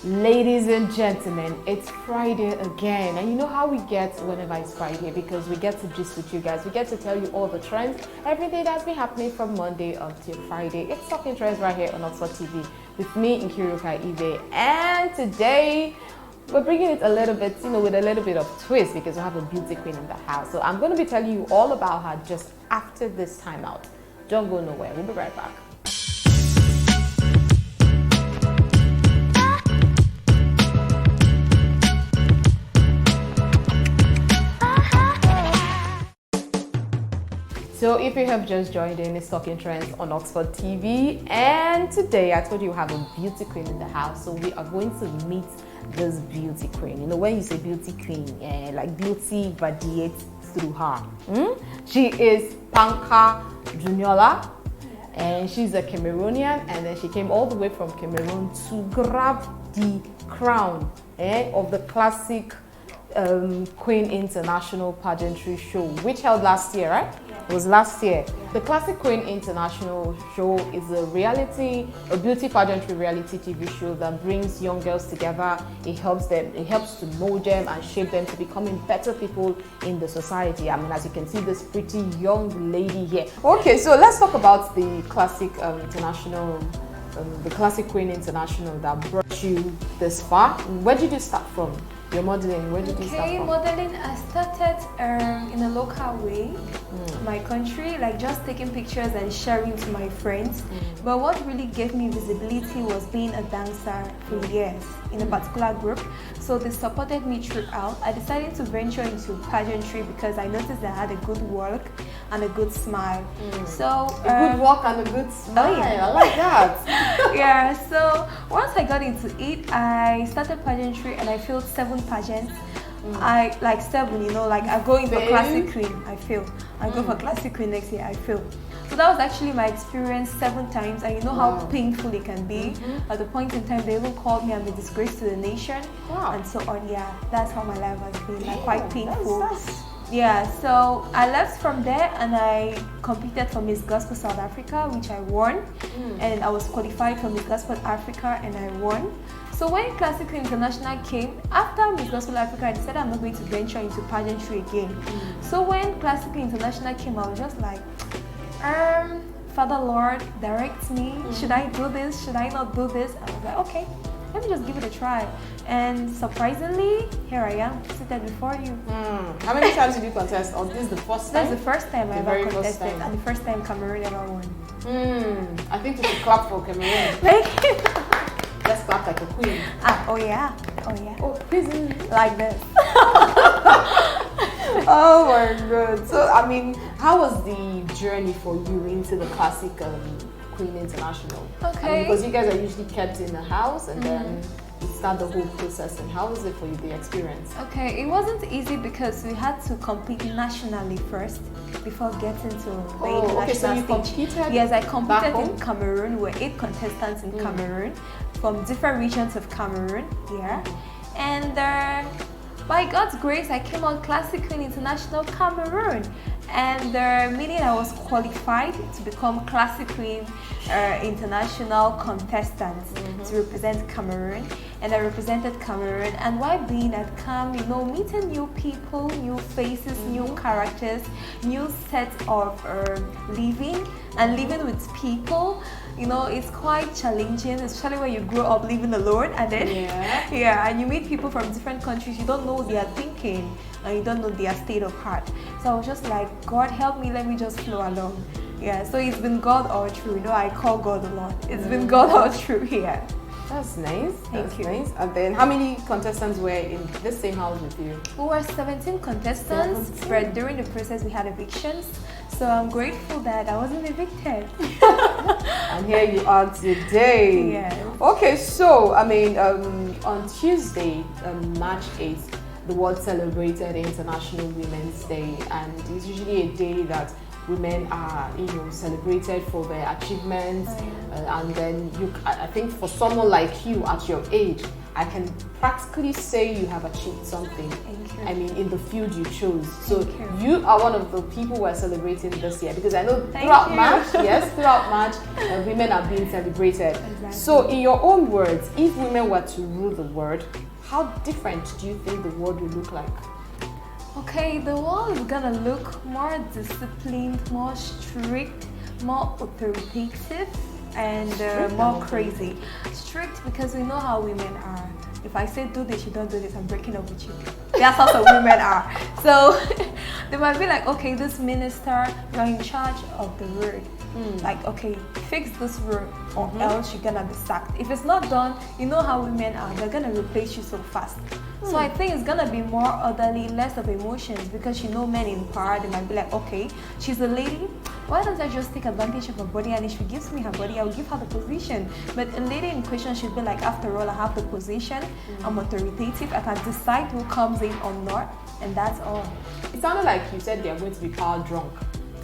Ladies and gentlemen, it's Friday again, and you know how we get whenever it's Friday, because we get to gist with you guys. We get to tell you all the trends, everything that's been happening from Monday up till Friday. It's Talking Trends right here on Oxford TV with me, Nkeiruka, Ibeh, and today we're bringing it a little bit, with a little bit of twist, because we have a beauty queen in the house. So I'm going to be telling you all about her just after this time out. Don't go nowhere. We'll be right back. So if you have just joined in, it's Talking Trends on Oxford TV, and today I told you we have a beauty queen in the house. So we are going to meet this beauty queen. When you say beauty queen, like beauty radiates through her. She is Panka Juliona, and she's a Cameroonian, and then she came all the way from Cameroon to grab the crown of the classic Queen International pageantry show, which held last year, right? It was last year. The Classic Queen International show is a beauty pageantry reality TV show that brings young girls together. It helps to mold them and shape them to becoming better people in the society. I mean, as you can see, this pretty young lady here. Okay, so let's talk about the Classic the Classic Queen International that brought you this far. Where did you start from? Your modeling, where did you start from? Modeling, I started in a local way, my country, like just taking pictures and sharing to my friends. But what really gave me visibility was being a dancer for years in a particular group. So they supported me throughout. I decided to venture into pageantry because I noticed I had a good work and a good smile. So a good work and a good smile. I like that. Yeah, so once I got into it, I started pageantry and I filled 7 pageants. I like 7, like I go into Classic Queen, I fail. I go for Classic Queen next year, I fail. So that was actually my experience 7 times, and you know how painful it can be. At the point in time, they even called me I'm a disgrace to the nation, and so on. Yeah, that's how my life has been, like quite painful. Yeah, so I left from there and I competed for Miss Gospel South Africa, which I won, and I was qualified for Miss Gospel Africa and I won. So when Classic International came, after Miss Gospel Africa, I decided I'm not going to venture into pageantry again. So when Classic International came, I was just like, Father Lord, direct me. Should I do this? Should I not do this? I was like, okay, let me just give it a try. And surprisingly, here I am, seated before you. How many times did you contest? Or this is the first time? That's the first time I ever contested, and the first time Cameroon ever won. I think we should clap for Cameroon. Thank you. Let's clap like a queen. Oh yeah. Oh, please. Like this. Oh my god. So, I mean, how was the journey for you into the Classic Queen International? Okay. Because you guys are usually kept in the house and then you start the whole process. And how was it for you, the experience? Okay, it wasn't easy because we had to compete nationally first before getting to the international so you stage. competed? Yes, I competed in Cameroon. We're 8 contestants in Cameroon from different regions of Cameroon. Yeah, and by God's grace, I came on Classic Queen International Cameroon, and meaning I was qualified to become Classic Queen International contestant to represent Cameroon, and I represented Cameroon. And while being at CAM, meeting new people, new faces, new characters, new set of living with people. It's quite challenging, especially when you grow up living alone, and then and you meet people from different countries. You don't know their thinking and you don't know their state of heart. So I was just like, God help me, let me just flow along. Yeah, so it's been God all through. I call God a lot. It's been God all through here. That's nice. Thank you. Nice. And then how many contestants were in the same house with you? We were 17 contestants, but during the process we had evictions. So I'm grateful that I wasn't evicted. And here you are today. Yeah. Okay, so I mean, on Tuesday, March 8th, the world celebrated International Women's Day, and it's usually a day that women are, celebrated for their achievements. And then I think for someone like you at your age, I can practically say you have achieved something. Thank you. I mean, in the field you chose. So you are one of the people who are celebrating this year, because I know throughout March, women are being celebrated. Exactly. So in your own words, if women were to rule the world, how different do you think the world would look like? Okay, the world is gonna look more disciplined, more strict, more authoritative, and more crazy. Strict because we know how women are. If I say do this, you don't do this, I'm breaking up with you. That's how some women are. So they might be like, okay, this minister, you're in charge of the road. Like, okay, fix this road or else you're gonna be sacked. If it's not done, you know how women are, they're gonna replace you so fast. So I think it's gonna be more orderly, less of emotions, because you know men in power, they might be like, okay, she's a lady, why don't I just take advantage of her body, and if she gives me her body, I'll give her the position. But a lady in question should be like, after all, I have the position, I'm authoritative, I can decide who comes in or not, and that's all. It sounded like you said they are going to be power drunk.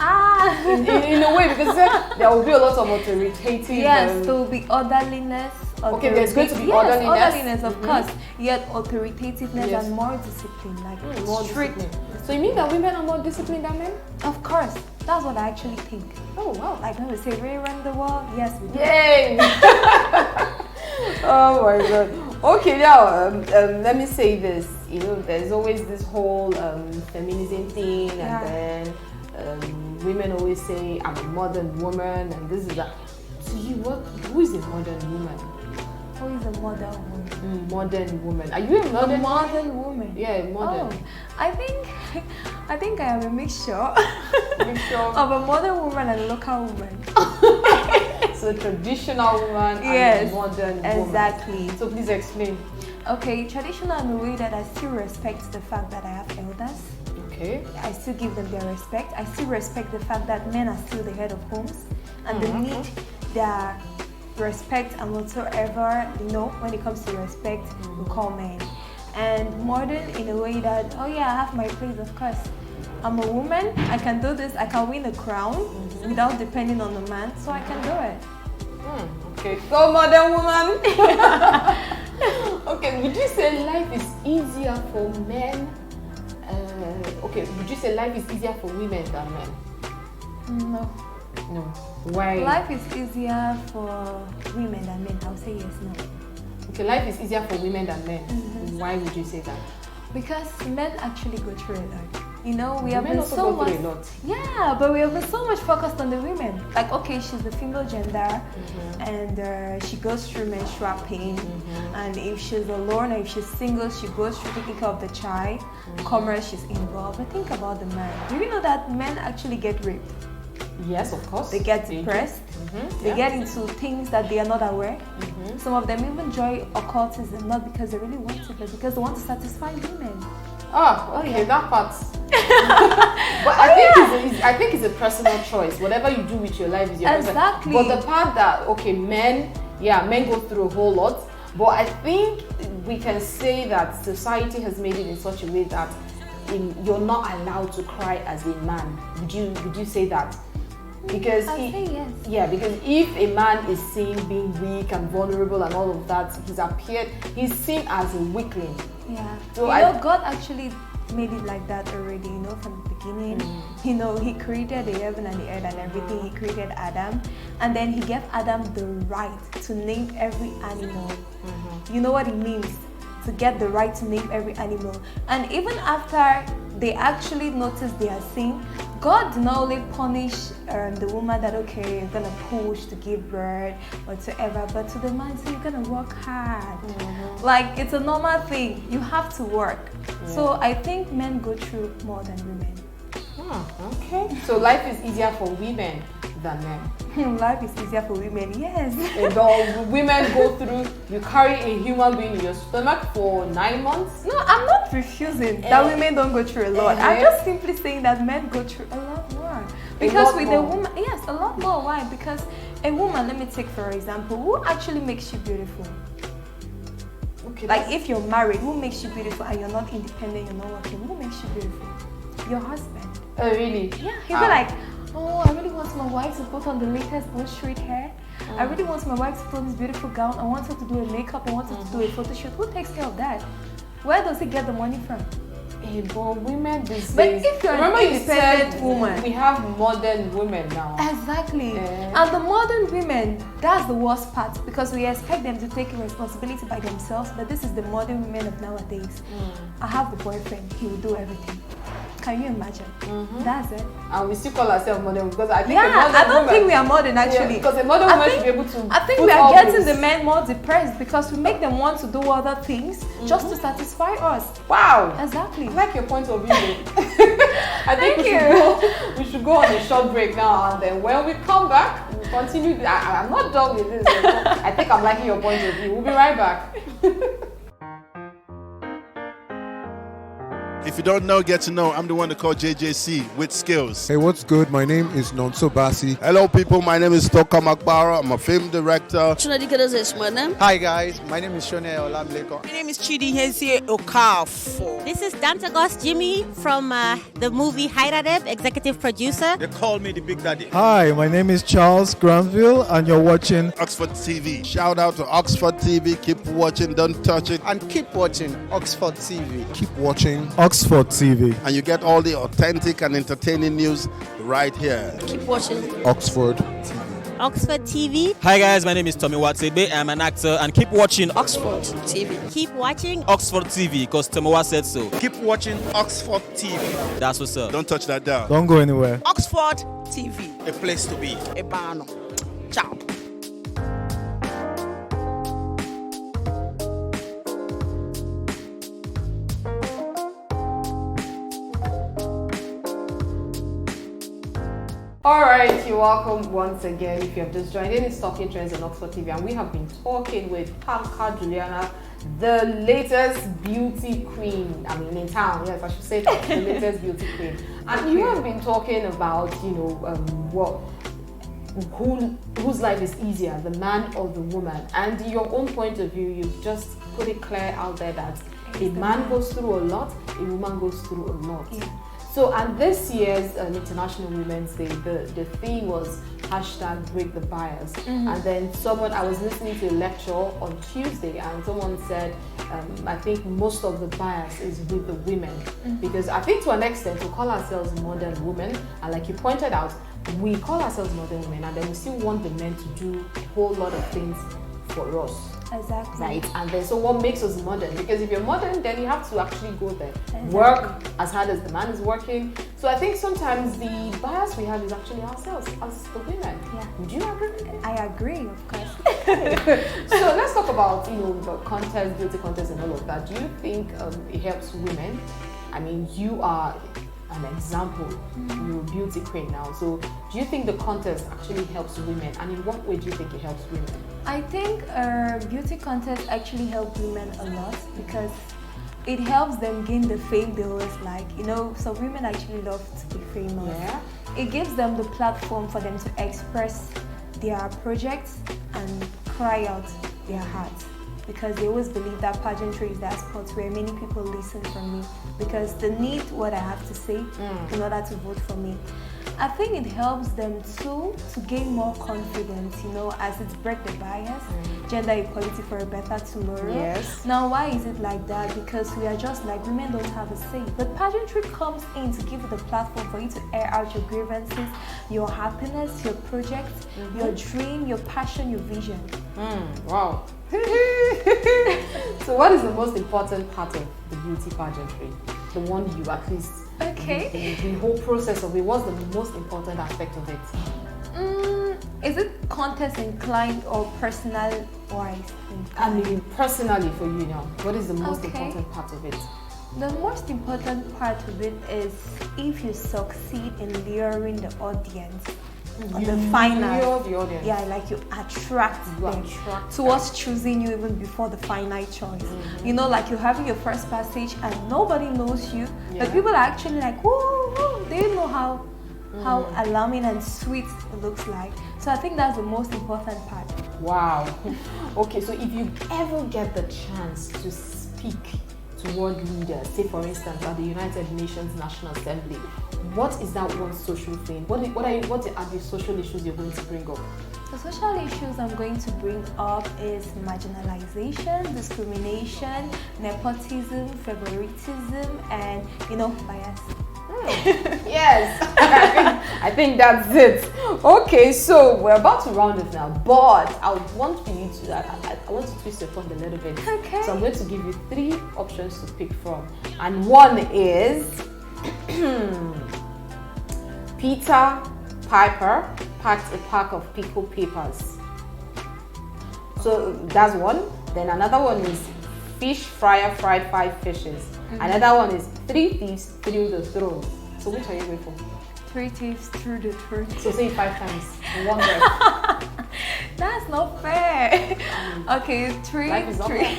In a way, because there will be a lot of authoritative. Yes, there will be orderliness. Okay, there's going to be orderliness, of course. Yet authoritativeness and more discipline, like more strict. Discipline. So you mean that women are more disciplined than men? Of course, that's what I actually think. Oh wow! Like when we say we run the world, yes we do. Yay! Oh my god. Okay, now let me say this. You know, there's always this whole feminism thing, and then women always say I'm a modern woman, and this is that. To you, who is a modern woman? Who is a modern woman? Modern woman. Are you a modern? A modern woman. Yeah, modern. Oh, I think I am a mixture of a modern woman and a local woman. So traditional woman and modern woman. Exactly. So please explain. Okay, traditional in a way that I still respect the fact that I have elders. Okay. I still give them their respect. I still respect the fact that men are still the head of homes, and they need their respect and whatsoever, you know, when it comes to respect, we call men. And modern in a way that, oh yeah, I have my place, of course. I'm a woman, I can do this, I can win a crown without depending on a man, so I can do it. Okay, go modern woman. Okay, would you say life is easier for men? Okay, would you say life is easier for women than men? No. No. Why? Life is easier for women than men. I'll say yes, no. Okay, life is easier for women than men. Why would you say that? Because men actually go through a lot. You know, we have men been also so go much. through a lot. Yeah, but we have been so much focused on the women. Like, okay, she's the female gender, and she goes through menstrual pain. And if she's alone or if she's single, she goes through taking care of the child. Commerce, she's involved. But think about the man. Do you know that men actually get raped? Yes, of course. They get depressed. They get into things that they are not aware. Some of them even join occultism, not because they really want to, but because they want to satisfy women. Okay, that part. But I think it's a personal choice. Whatever you do with your life is your exactly. But the part that men go through a whole lot. But I think we can say that society has made it in such a way that you're not allowed to cry as a man. Would you say that? Because because if a man is seen being weak and vulnerable and all of that, he's seen as a weakling. Yeah. So God actually made it like that already, you know, from the beginning. You know, he created the heaven and the earth and everything. He created Adam, and then he gave Adam the right to name every animal. You know what it means to get the right to name every animal. And even after they actually noticed their sin, God did not only punish the woman that, okay, you're gonna push to give birth whatsoever, but to the man, so you're gonna work hard. Like, it's a normal thing. You have to work. So I think men go through more than women. Okay. So life is easier for women than men. Life is easier for women, yes. Women go through, you carry a human being in your stomach for 9 months. No, I'm not refusing that women don't go through a lot. I'm just simply saying that men go through a lot more. Because with a woman, yes, a lot more. Why? Because a woman, let me take for example, who actually makes you beautiful? Okay. Like if you're married, who makes you beautiful and you're not independent, you're not working, who makes you beautiful? Your husband. Oh, really? Yeah, he'll be like, oh, I really want my wife to put on the latest bull straight hair. I really want my wife to put on this beautiful gown. I want her to do a makeup. I want her to do a photo shoot. Who takes care of that? Where does he get the money from? But women these But days, if you're an independent woman, we have modern women now. Exactly. And the modern women, that's the worst part, because we expect them to take responsibility by themselves, but this is the modern women of nowadays. I have the boyfriend, he will do everything. Can you imagine? That's it. And we still call ourselves modern because I think I don't think we are modern actually. Because the modern woman should be able to. I think we are getting the men more depressed because we make them want to do other things just to satisfy us. Wow. Exactly. I like your point of view. I think we should go on a short break now, and then when we come back, we'll continue. I'm not done with this. I think I'm liking your point of view. We'll be right back. If you don't know, get to know. I'm the one that call JJC with skills. Hey, what's good? My name is Nonso Basi. Hello, people. My name is Toka Makbara. I'm a film director. Is my name. Hi, guys. My name is Shone Olamleko. My name is Chidi Hensie Okafo. This is Dantagos Jimmy from the movie Hairadeb, executive producer. They call me the Big Daddy. Hi, my name is Charles Granville, and you're watching Oxford TV. Shout out to Oxford TV. Keep watching. Don't touch it. and keep watching Oxford TV. Keep watching. Oxford TV. And you get all the authentic and entertaining news right here. Keep watching. Oxford TV. Oxford TV. Hi guys, my name is Tommy Watebe. I'm an actor and keep watching Oxford TV. Keep watching. Oxford TV because Tomowa said so. Keep watching Oxford TV. That's what's up. Don't touch that dial. Don't go anywhere. Oxford TV. A place to be. Ebano. Ciao. Alright, you're welcome once again. If you have just joined in, it's Talking Trends on Oxford TV, and we have been talking with Panka Juliona, the latest beauty queen. I mean, in town, yes, I should say that, the latest beauty queen. And you have been talking about, whose life is easier, the man or the woman. And in your own point of view, you've just put it clear out there that a man goes through a lot, a woman goes through a lot. Yeah. So, and this year's International Women's Day, the theme was #break the bias. And then I was listening to a lecture on Tuesday, and someone said, I think most of the bias is with the women. Because I think to an extent, we call ourselves modern women, and like you pointed out, we call ourselves modern women, and then we still want the men to do a whole lot of things for us. Exactly. Right, and then so what makes us modern? Because if you're modern, then you have to actually go there, work as hard as the man is working. So I think sometimes the bias we have is actually ourselves, as the women. Yeah. Would you agree with that? I agree, of course. So let's talk about the contest, beauty contest, and all of that. Do you think it helps women? I mean, you are an example. You're a beauty queen now. So do you think the contest actually helps women? And in what way do you think it helps women? I think beauty contests actually help women a lot because it helps them gain the fame they always like. Some women actually love to be famous. Yeah. It gives them the platform for them to express their projects and cry out their hearts, because they always believe that pageantry is that spot where many people listen from me because they need what I have to say in order to vote for me. I think it helps them too to gain more confidence, as it's break the bias, gender equality for a better tomorrow. Yes. Now, why is it like that? Because we are just like women don't have a say. But pageantry comes in to give you the platform for you to air out your grievances, your happiness, your projects, your dream, your passion, your vision. Wow. So what is the most important part of the beauty pageantry? The one you at least... Okay. The whole process of it, what's the most important aspect of it? Is it contest inclined or personal wise? I mean, personally for you now, what is the most Okay. important part of it? The most important part of it is if you succeed in luring the audience on the final. Lure the audience. Yeah, like you attract them towards choosing you even before the final choice. Like you're having your first passage and nobody knows you, but people are actually like, whoa, they know how alarming and sweet it looks like. So I think that's the most important part. Wow. Okay, so if you ever get the chance to speak to world leaders, say for instance at the United Nations National Assembly, what is that one social thing? What are the social issues you're going to bring up? The social issues I'm going to bring up is marginalization, discrimination, nepotism, favoritism, and bias. Yes, I think that's it. Okay, so we're about to round it now, but I want you to I want to twist your tongue a little bit. Okay. So I'm going to give you 3 options to pick from, and one is Peter Piper packed a pack of pickled peppers. So that's one. Then another one is fish fryer fried 5 fishes. Another one is 3 thieves through the throne. So which are you going for? 3 thieves through the throne. So say it 5 times in one breath. That's not fair. Okay, Life is not fair.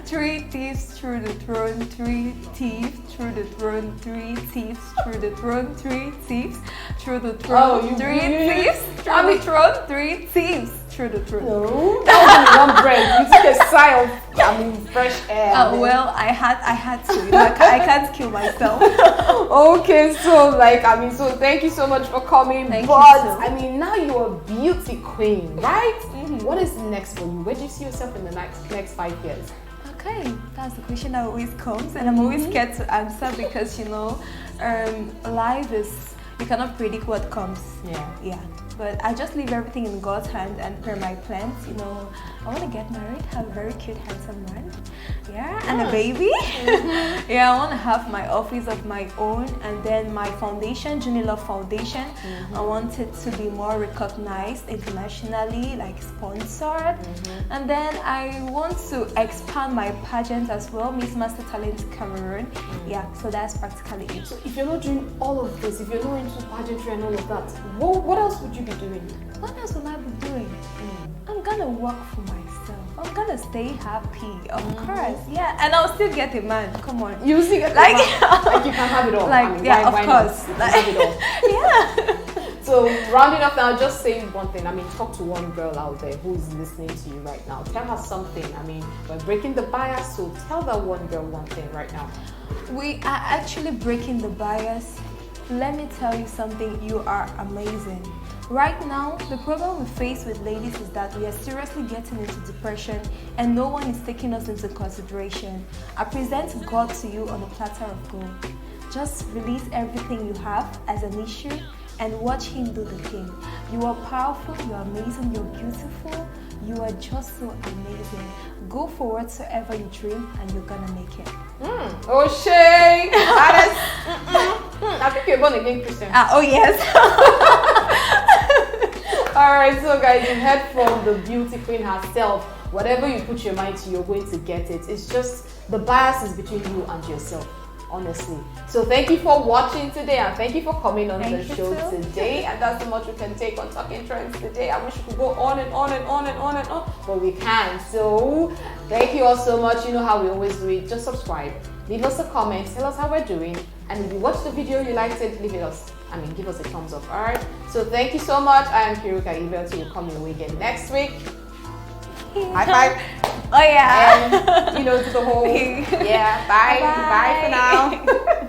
3 thieves through the throne, 3 thieves through the throne, 3 thieves through the throne, 3 thieves through the throne, 3 thieves through the throne, 3 thieves through the throne. No, that was in one breath. You took a sigh of fresh air. Well, I had to. I can't kill myself. Okay, so so thank you so much for coming. Thank but you. Now you're a beauty queen, right? What is next for you? Where do you see yourself in the next 5 years? Okay, that's the question that always comes, and I'm always scared to answer because life is, you cannot predict what comes. Yeah. But I just leave everything in God's hand, and per my plans, I want to get married, have a very cute, handsome man, and a baby. I want to have my office of my own, and then my foundation, Junior Love Foundation. I want it to be more recognized internationally, like sponsored, and then I want to expand my pageant as well, Miss Master Talent Cameroon. So that's practically it. So if you're not doing all of this, if you're not into pageantry and all of that, what else would you be doing? What else will I be doing? I'm gonna work for myself. I'm gonna stay happy, of course. And I'll still get a man. Come on. You still get a man. You can have it all. Of course. You can have it all. So rounding up now, just say one thing. Talk to one girl out there who's listening to you right now. Tell her something. We're breaking the bias, so tell that one girl one thing right now. We are actually breaking the bias. Let me tell you something, you are amazing. Right now, the problem we face with ladies is that we are seriously getting into depression and no one is taking us into consideration. I present God to you on a platter of gold. Just release everything you have as an issue and watch Him do the thing. You are powerful, you are amazing, you're beautiful, you are just so amazing. Go for whatsoever you dream and you're gonna make it. Shay! I think you're born again Christian. Oh yes. Alright, so guys, you heard from the beauty queen herself. Whatever you put your mind to, you're going to get it. It's just the bias is between you and yourself, honestly. So thank you for watching today, and thank you for coming on the show today. And that's so much we can take on Talking Trends today. I wish we could go on and on and on and on and on, but we can't. So thank you all so much. You know how we always do it. Just subscribe, leave us a comment, tell us how we're doing, and if you watched the video, you liked it, give us a thumbs up. Alright, so thank you so much. I am Nkeiruka. Ibeh, till you come your way again next week. High five. Oh yeah. And to the whole bye for now.